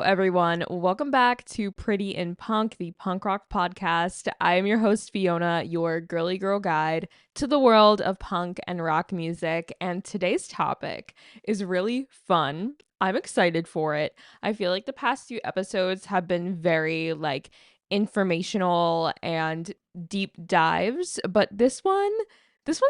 everyone. Welcome back to Pretty in Punk, the punk rock podcast. I am your host, Fiona, your girly girl guide to the world of punk and rock music. And today's topic is really fun. I'm excited for it. I feel like the past few episodes have been very informational and deep dives, but this one's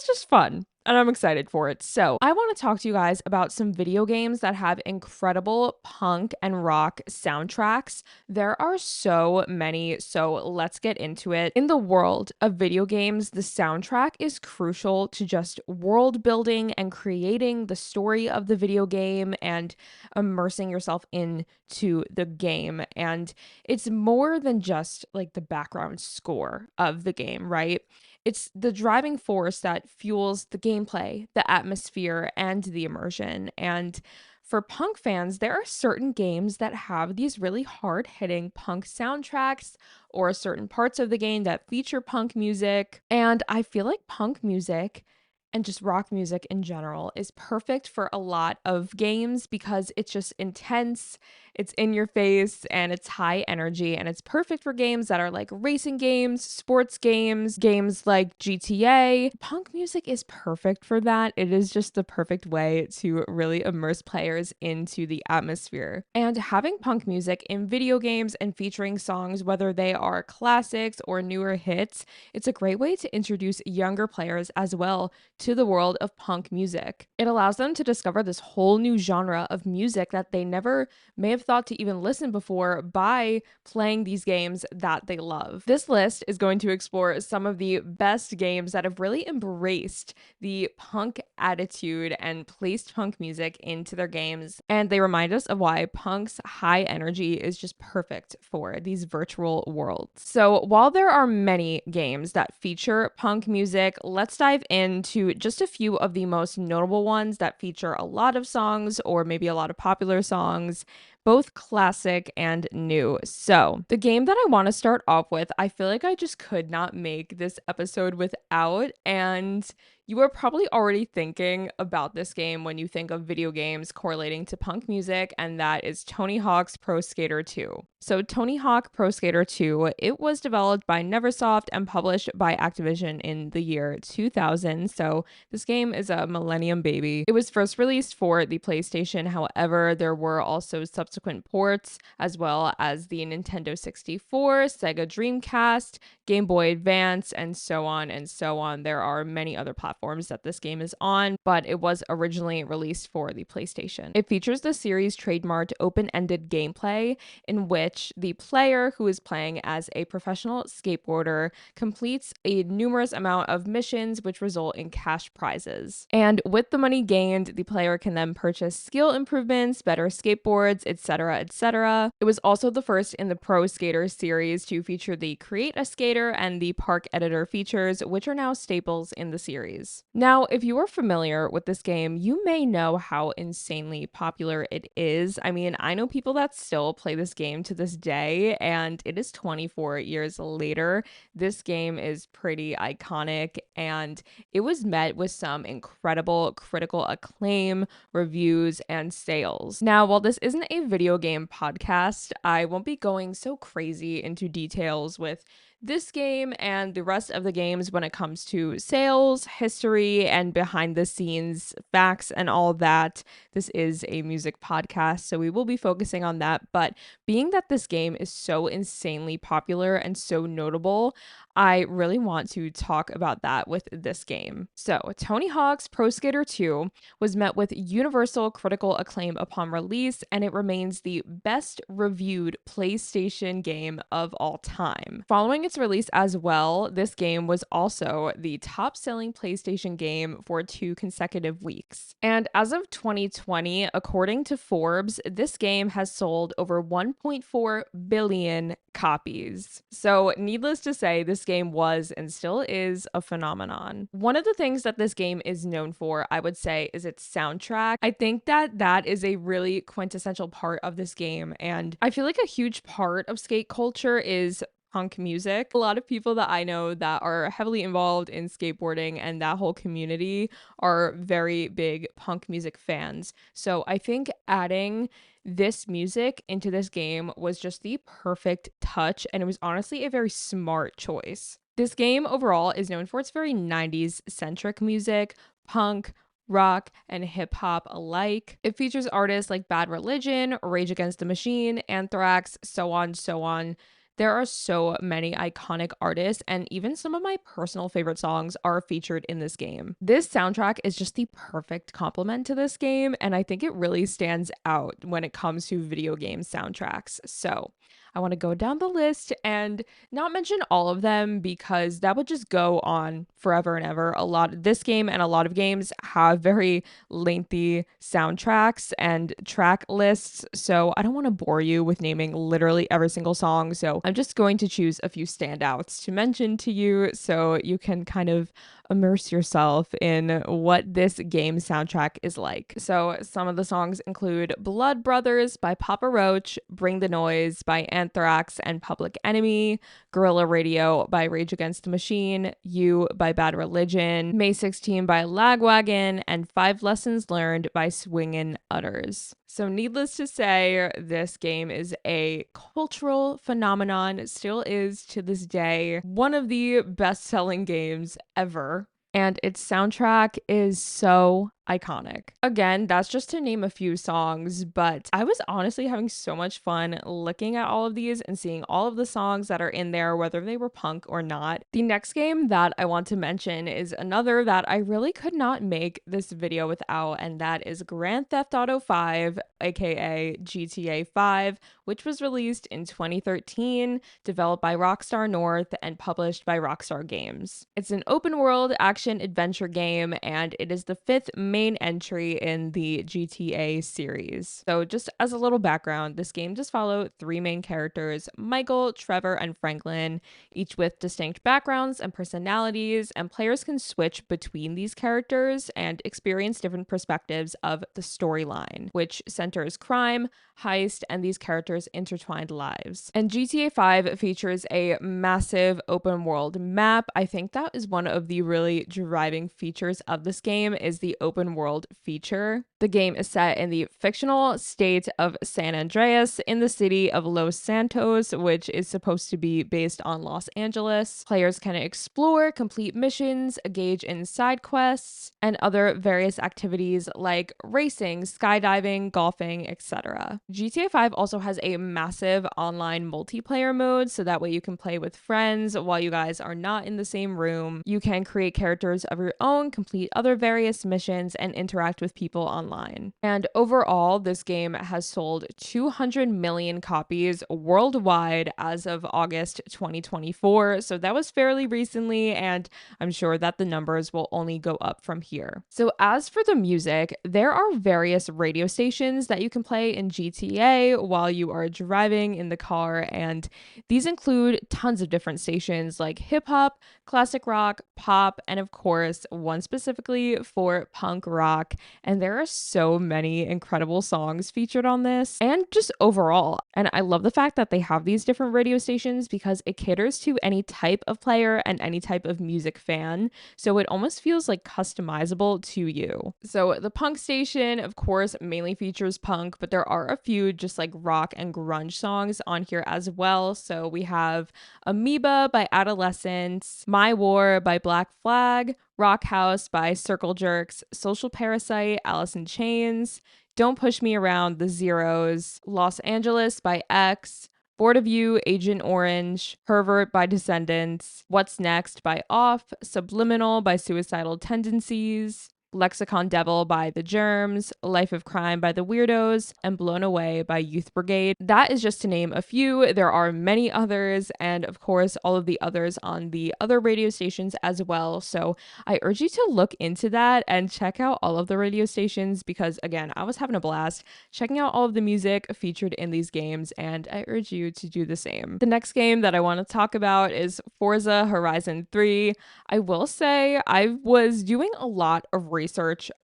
just fun and I'm excited for it. So, I want to talk to you guys about some video games that have incredible punk and rock soundtracks. There are so many, so let's get into it. In the world of video games, the soundtrack is crucial to just world building and creating the story of the video game and immersing yourself into the game. And it's more than just like the background score of the game, right? It's the driving force that fuels the gameplay, the atmosphere, and the immersion. And for punk fans, there are certain games that have these really hard hitting punk soundtracks or certain parts of the game that feature punk music. And I feel like punk music and just rock music in general is perfect for a lot of games because it's just intense, it's in your face, and it's high energy. And it's perfect for games that are like racing games, sports games, games like GTA. Punk music is perfect for that. It is just the perfect way to really immerse players into the atmosphere. And having punk music in video games and featuring songs, whether they are classics or newer hits, it's a great way to introduce younger players as well to the world of punk music. It allows them to discover this whole new genre of music that they never may have thought to even listen before by playing these games that they love. This list is going to explore some of the best games that have really embraced the punk attitude and placed punk music into their games. And they remind us of why punk's high energy is just perfect for these virtual worlds. So while there are many games that feature punk music, let's dive into just a few of the most notable ones that feature a lot of songs or maybe a lot of popular songs, both classic and new. So, the game that I want to start off with, I feel like I just could not make this episode without, and you are probably already thinking about this game when you think of video games correlating to punk music, and that is Tony Hawk's Pro Skater 2. So Tony Hawk Pro Skater 2, it was developed by Neversoft and published by Activision in the year 2000. So this game is a millennium baby. It was first released for the PlayStation. However, there were also subsequent ports as well as the Nintendo 64, Sega Dreamcast, Game Boy Advance, and so on and so on. There are many other platforms that this game is on, but it was originally released for the PlayStation. It features the series' trademarked open-ended gameplay in which the player who is playing as a professional skateboarder completes a numerous amount of missions which result in cash prizes. And with the money gained, the player can then purchase skill improvements, better skateboards, etc., etc. It was also the first in the Pro Skater series to feature the Create a Skater and the Park Editor features, which are now staples in the series. Now, if you are familiar with this game, you may know how insanely popular it is. I mean, I know people that still play this game to this day, and it is 24 years later. This game is pretty iconic, and it was met with some incredible critical acclaim, reviews, and sales. Now, while this isn't a video game podcast, I won't be going so crazy into details with this game and the rest of the games when it comes to sales, history, and behind the scenes facts and all that. This is a music podcast, so we will be focusing on that. But being that this game is so insanely popular and so notable, I really want to talk about that with this game. So, Tony Hawk's Pro Skater 2 was met with universal critical acclaim upon release, and it remains the best reviewed PlayStation game of all time. Following its release as well, this game was also the top-selling PlayStation game for 2 consecutive weeks. And as of 2020, according to Forbes, this game has sold over 1.4 billion copies. So, needless to say, this game was and still is a phenomenon. One of the things that this game is known for, I would say, is its soundtrack. I think that that is a really quintessential part of this game, and I feel like a huge part of skate culture is punk music. A lot of people that I know that are heavily involved in skateboarding and that whole community are very big punk music fans. So I think adding this music into this game was just the perfect touch, and it was honestly a very smart choice. This game overall is known for its very 90s centric music, punk, rock, and hip hop alike. It features artists like Bad Religion, Rage Against the Machine, Anthrax, so on, so on. There are so many iconic artists, and even some of my personal favorite songs are featured in this game. This soundtrack is just the perfect complement to this game, and I think it really stands out when it comes to video game soundtracks. So, I want to go down the list and not mention all of them because that would just go on forever and ever. This game and a lot of games have very lengthy soundtracks and track lists, so I don't want to bore you with naming literally every single song. So I'm just going to choose a few standouts to mention to you so you can kind of immerse yourself in what this game soundtrack is like. So some of the songs include Blood Brothers by Papa Roach, Bring the Noise by Anthrax and Public Enemy, Guerrilla Radio by Rage Against the Machine, You by Bad Religion, May 16 by Lagwagon, and Five Lessons Learned by Swingin' Utters. So needless to say, this game is a cultural phenomenon. It still is to this day one of the best-selling games ever. And its soundtrack is so iconic. Again, that's just to name a few songs, but I was honestly having so much fun looking at all of these and seeing all of the songs that are in there, whether they were punk or not. The next game that I want to mention is another that I really could not make this video without, and that is Grand Theft Auto 5, aka GTA 5, which was released in 2013, developed by Rockstar North and published by Rockstar Games. It's an open world action adventure game, and it is the fifth main entry in the GTA series. So just as a little background, this game just follows three main characters, Michael, Trevor, and Franklin, each with distinct backgrounds and personalities, and players can switch between these characters and experience different perspectives of the storyline, which centers crime, heist, and these characters' intertwined lives. And GTA 5 features a massive open world map. I think that is one of the really driving features of this game is the open world feature. The game is set in the fictional state of San Andreas in the city of Los Santos, which is supposed to be based on Los Angeles. Players can explore, complete missions, engage in side quests, and other various activities like racing, skydiving, golfing, etc. GTA 5 also has a massive online multiplayer mode, so that way you can play with friends while you guys are not in the same room. You can create characters of your own, complete other various missions, and interact with people online. And overall, this game has sold 200 million copies worldwide as of August 2024, so that was fairly recently, and I'm sure that the numbers will only go up from here. So as for the music, there are various radio stations that you can play in GTA while you are driving in the car, and these include tons of different stations like hip hop, classic rock, pop, and of course, one specifically for punk rock. And there are so many incredible songs featured on this, and just overall. And I love the fact that they have these different radio stations because it caters to any type of player and any type of music fan. So it almost feels like customizable to you. So the punk station, of course, mainly features punk, but there are a few just like rock and grunge songs on here as well. So we have Amoeba by Adolescents, My War by Black Flag, Rock House by Circle Jerks, Social Parasite, Alice in Chains, Don't Push Me Around, The Zeros, Los Angeles by X, Bored of You, Agent Orange, Pervert by Descendants, What's Next by Off, Subliminal by Suicidal Tendencies, Lexicon Devil by The Germs, Life of Crime by The Weirdos, and Blown Away by Youth Brigade. That is just to name a few. There are many others, and of course, all of the others on the other radio stations as well. So I urge you to look into that and check out all of the radio stations because, again, I was having a blast checking out all of the music featured in these games, and I urge you to do the same. The next game that I want to talk about is Forza Horizon 3. I will say I was doing a lot of research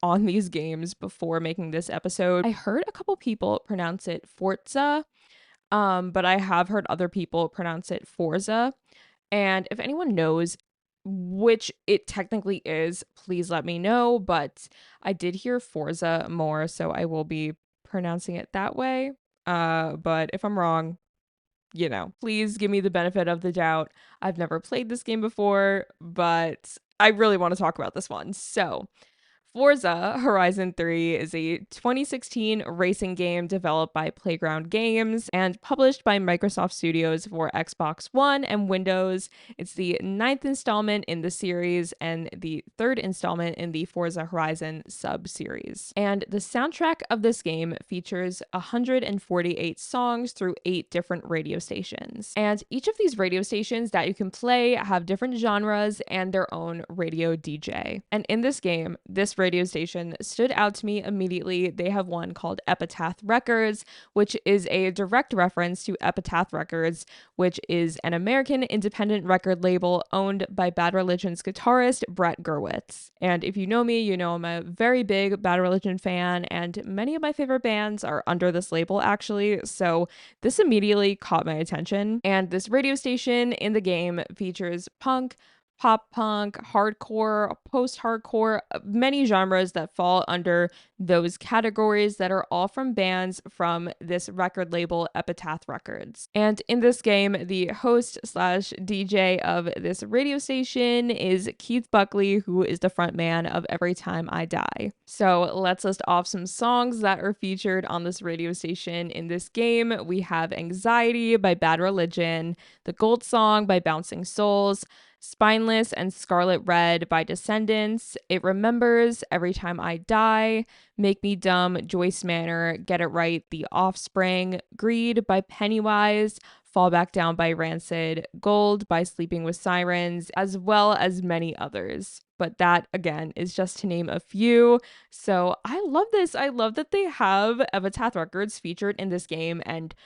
on these games before making this episode. I heard a couple people pronounce it Forza, but I have heard other people pronounce it Forza. And if anyone knows which it technically is, please let me know. But I did hear Forza more, so I will be pronouncing it that way. But if I'm wrong, please give me the benefit of the doubt. I've never played this game before, but I really want to talk about this one. So, Forza Horizon 3 is a 2016 racing game developed by Playground Games and published by Microsoft Studios for Xbox One and Windows. It's the ninth installment in the series and the third installment in the Forza Horizon sub-series. And the soundtrack of this game features 148 songs through 8 different radio stations. And each of these radio stations that you can play have different genres and their own radio DJ. And in this game, this radio station stood out to me immediately. They have one called Epitaph Records, which is a direct reference to Epitaph Records, which is an American independent record label owned by Bad Religion's guitarist Brett Gurewitz. And if you know me, you know I'm a very big Bad Religion fan, and many of my favorite bands are under this label actually, so this immediately caught my attention. And this radio station in the game features punk, pop punk, hardcore, post-hardcore, many genres that fall under those categories that are all from bands from this record label, Epitaph Records. And in this game, the host slash DJ of this radio station is Keith Buckley, who is the frontman of Every Time I Die. So let's list off some songs that are featured on this radio station in this game. We have Anxiety by Bad Religion, The Gold Song by Bouncing Souls, Spineless and Scarlet Red by Descendants, It Remembers, Every Time I Die, Make Me Dumb, Joyce Manor, Get It Right, The Offspring, Greed by Pennywise, Fall Back Down by Rancid, Gold by Sleeping with Sirens, as well as many others. But that, again, is just to name a few. So I love this. I love that they have Epitaph Records featured in this game, and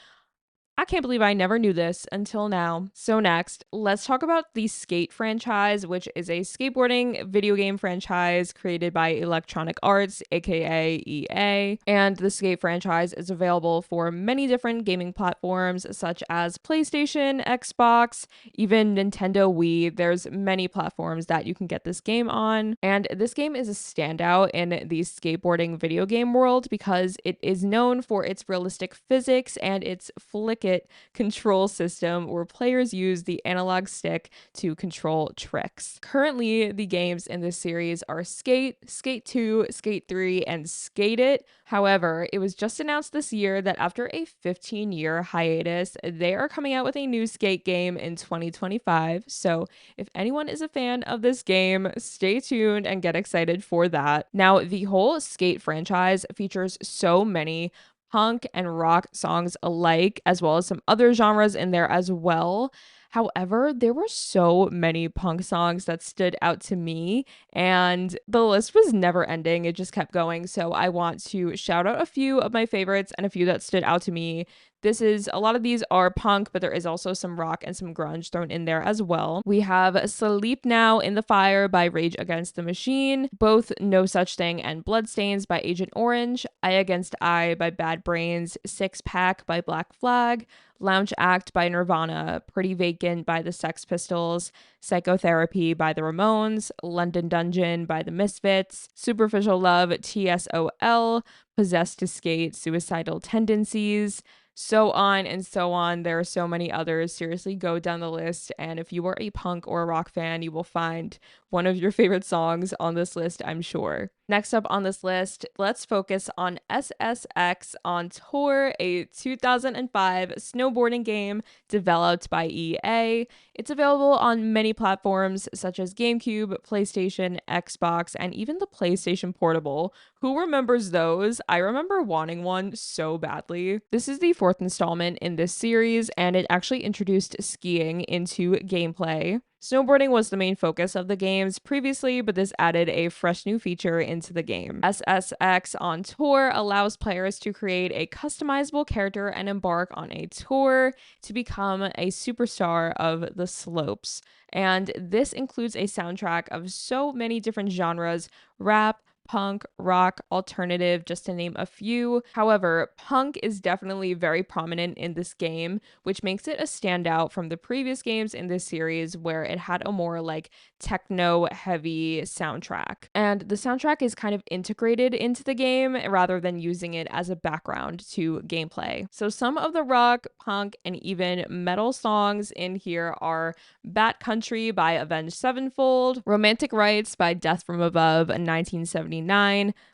I can't believe I never knew this until now. So next, let's talk about the Skate franchise, which is a skateboarding video game franchise created by Electronic Arts, aka EA. And the Skate franchise is available for many different gaming platforms such as PlayStation, Xbox, even Nintendo Wii. There's many platforms that you can get this game on. And this game is a standout in the skateboarding video game world because it is known for its realistic physics and its flick it control system where players use the analog stick to control tricks. Currently, the games in this series are Skate, Skate 2, Skate 3, and Skate It. However, it was just announced this year that after a 15-year hiatus, they are coming out with a new Skate game in 2025. So if anyone is a fan of this game, stay tuned and get excited for that. Now, the whole Skate franchise features so many punk and rock songs alike, as well as some other genres in there as well. However, there were so many punk songs that stood out to me, and the list was never ending. It just kept going. So I want to shout out a few of my favorites and a few that stood out to me. A lot of these are punk, but there is also some rock and some grunge thrown in there as well. We have Sleep Now in the Fire by Rage Against the Machine, both No Such Thing and Bloodstains by Agent Orange, Eye Against Eye by Bad Brains, Six Pack by Black Flag, Lounge Act by Nirvana, Pretty Vacant by the Sex Pistols, Psychotherapy by the Ramones, London Dungeon by the Misfits, Superficial Love, TSOL, Possessed to Skate, Suicidal Tendencies, so on and so on. There are so many others. Seriously, go down the list, and if you are a punk or a rock fan, you will find one of your favorite songs on this list, I'm sure. Next up on this list, let's focus on SSX On Tour, a 2005 snowboarding game developed by EA. It's available on many platforms such as GameCube, PlayStation, Xbox, and even the PlayStation Portable. Who remembers those? I remember wanting one so badly. This is the fourth installment in this series, and it actually introduced skiing into gameplay. Snowboarding was the main focus of the games previously, but this added a fresh new feature into the game. SSX On Tour allows players to create a customizable character and embark on a tour to become a superstar of the slopes. And this includes a soundtrack of so many different genres: rap, punk, rock, alternative, just to name a few. However, punk is definitely very prominent in this game, which makes it a standout from the previous games in this series where it had a more like techno heavy soundtrack. And the soundtrack is kind of integrated into the game rather than using it as a background to gameplay. So some of the rock, punk, and even metal songs in here are Bat Country by Avenged Sevenfold, Romantic Rights by Death from Above in 1979,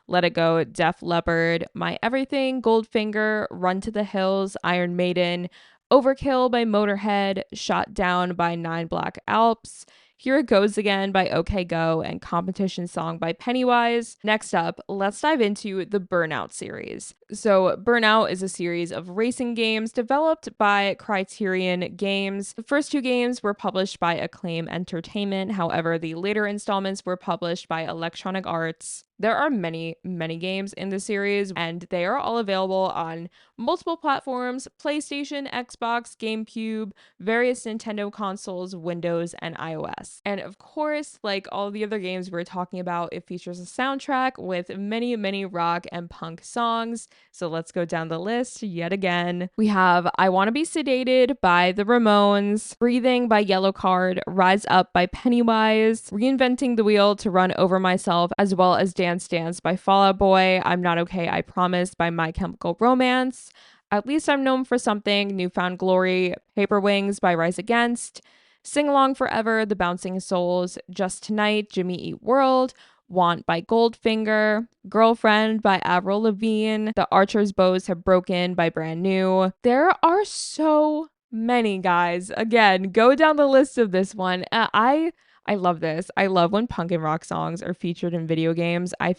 Let It Go, Def Leppard, My Everything, Goldfinger, Run to the Hills, Iron Maiden, Overkill by Motorhead, Shot Down by Nine Black Alps, Here It Goes Again by OK Go, and Competition Song by Pennywise. Next up, let's dive into the Burnout series. So Burnout is a series of racing games developed by Criterion Games. The first two games were published by Acclaim Entertainment. However, the later installments were published by Electronic Arts. There are many, many games in the series, and they are all available on multiple platforms: PlayStation, Xbox, GameCube, various Nintendo consoles, Windows, and iOS. And of course, like all the other games we're talking about, it features a soundtrack with many, many rock and punk songs. So let's go down the list yet again. We have I Wanna Be Sedated by the Ramones, Breathing by Yellowcard, Rise Up by Pennywise, Reinventing the Wheel to Run Over Myself, as well as Dance Dance by Fall Out Boy, I'm Not Okay, I Promise by My Chemical Romance, At Least I'm Known for Something, Newfound Glory, Paper Wings by Rise Against, Sing Along Forever, The Bouncing Souls, Just Tonight, Jimmy Eat World, Want by Goldfinger, Girlfriend by Avril Lavigne, The Archer's Bows Have Broken by Brand New. There are so many, guys. Again, go down the list of this one. I love this. I love when punk and rock songs are featured in video games. I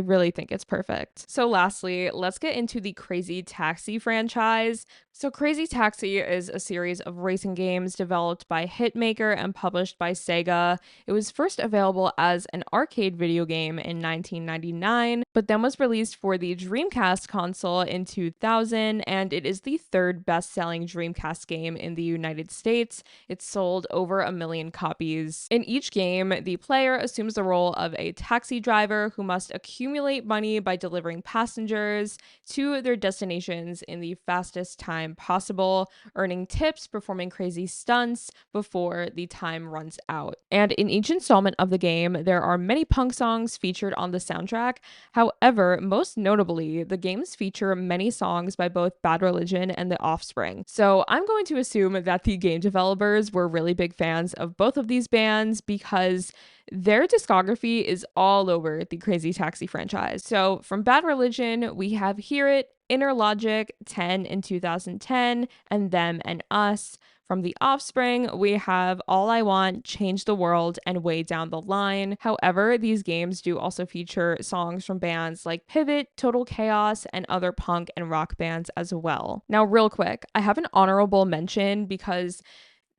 really think it's perfect. So lastly, let's get into the Crazy Taxi franchise. So Crazy Taxi is a series of racing games developed by Hitmaker and published by Sega. It was first available as an arcade video game in 1999, but then was released for the Dreamcast console in 2000, and it is the third best-selling Dreamcast game in the United States. It sold over 1 million copies. In each game, the player assumes the role of a taxi driver who must accumulate money by delivering passengers to their destinations in the fastest time possible, earning tips, performing crazy stunts before the time runs out. And in each installment of the game, there are many punk songs featured on the soundtrack. However, most notably, the games feature many songs by both Bad Religion and The Offspring. So I'm going to assume that the game developers were really big fans of both of these bands because their discography is all over the Crazy Taxi franchise. So from Bad Religion, we have Hear It, Inner Logic, 10 in 2010, and Them and Us. From The Offspring, we have All I Want, Change the World, and Way Down the Line. However, these games do also feature songs from bands like Pivot, Total Chaos, and other punk and rock bands as well. Now, real quick, I have an honorable mention because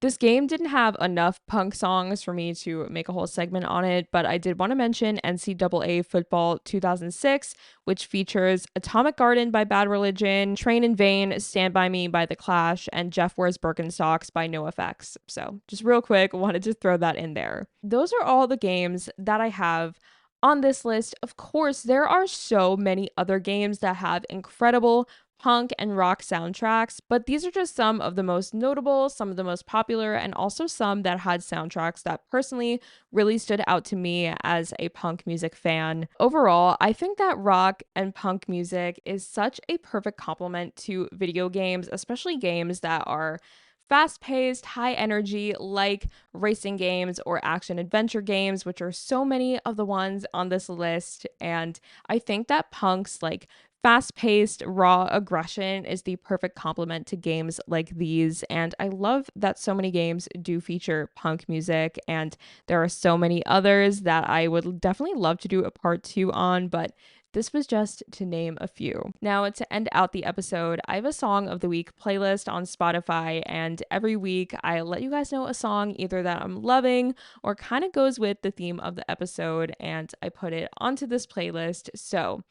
this game didn't have enough punk songs for me to make a whole segment on it, but I did want to mention NCAA Football 2006, which features Atomic Garden by Bad Religion, Train in Vain, Stand By Me by The Clash, and Jeff Wears Birkenstocks by NoFX. So just real quick, wanted to throw that in there. Those are all the games that I have on this list. Of course, there are so many other games that have incredible punk and rock soundtracks, but these are just some of the most notable, some of the most popular, and also some that had soundtracks that personally really stood out to me as a punk music fan. Overall, I think that rock and punk music is such a perfect complement to video games, especially games that are fast-paced, high energy, like racing games or action adventure games, which are so many of the ones on this list. And I think that punk's like fast-paced, raw aggression is the perfect complement to games like these. And I love that so many games do feature punk music, and there are so many others that I would definitely love to do a part 2 on, but this was just to name a few. Now, to end out the episode, I have a Song of the Week playlist on Spotify, and every week I let you guys know a song either that I'm loving or kind of goes with the theme of the episode, and I put it onto this playlist. So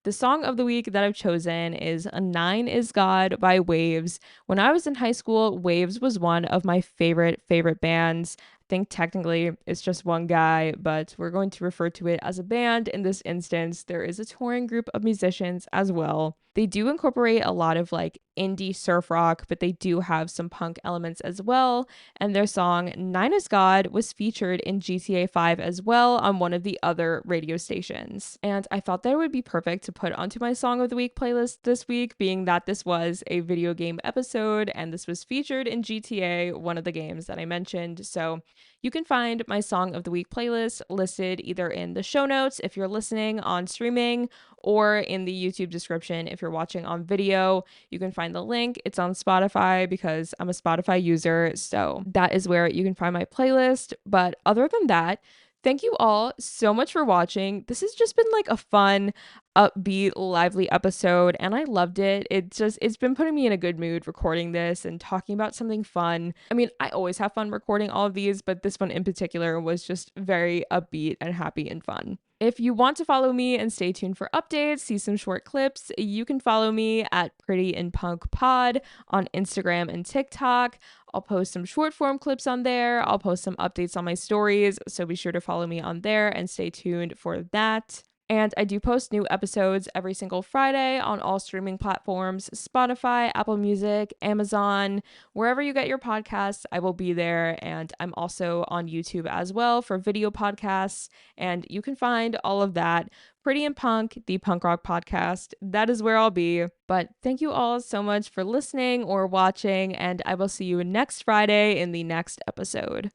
the song of the week that I've chosen is Nine is God by Waves. When I was in high school, Waves was one of my favorite bands. think technically it's just one guy, but we're going to refer to it as a band in this instance. There is a touring group of musicians as well. They do incorporate a lot of like indie surf rock, but they do have some punk elements as well. And their song Nine is God was featured in GTA 5 as well on one of the other radio stations. And I thought that it would be perfect to put onto my Song of the Week playlist this week, being that this was a video game episode and this was featured in GTA, one of the games that I mentioned. So you can find my Song of the Week playlist listed either in the show notes if you're listening on streaming or in the YouTube description if you're watching on video. You can find the link. It's on Spotify because I'm a Spotify user. So that is where you can find my playlist. But other than that, thank you all so much for watching. This has just been like a fun, upbeat, lively episode, and I loved it. It's been putting me in a good mood recording this and talking about something fun. I mean, I always have fun recording all of these, but this one in particular was just very upbeat and happy and fun. If you want to follow me and stay tuned for updates, see some short clips, you can follow me at Pretty in Punk Pod on Instagram and TikTok. I'll post some short form clips on there. I'll post some updates on my stories, so be sure to follow me on there and stay tuned for that. And I do post new episodes every single Friday on all streaming platforms: Spotify, Apple Music, Amazon, wherever you get your podcasts, I will be there. And I'm also on YouTube as well for video podcasts. And you can find all of that Pretty in Punk, the punk rock podcast. That is where I'll be. But thank you all so much for listening or watching, and I will see you next Friday in the next episode.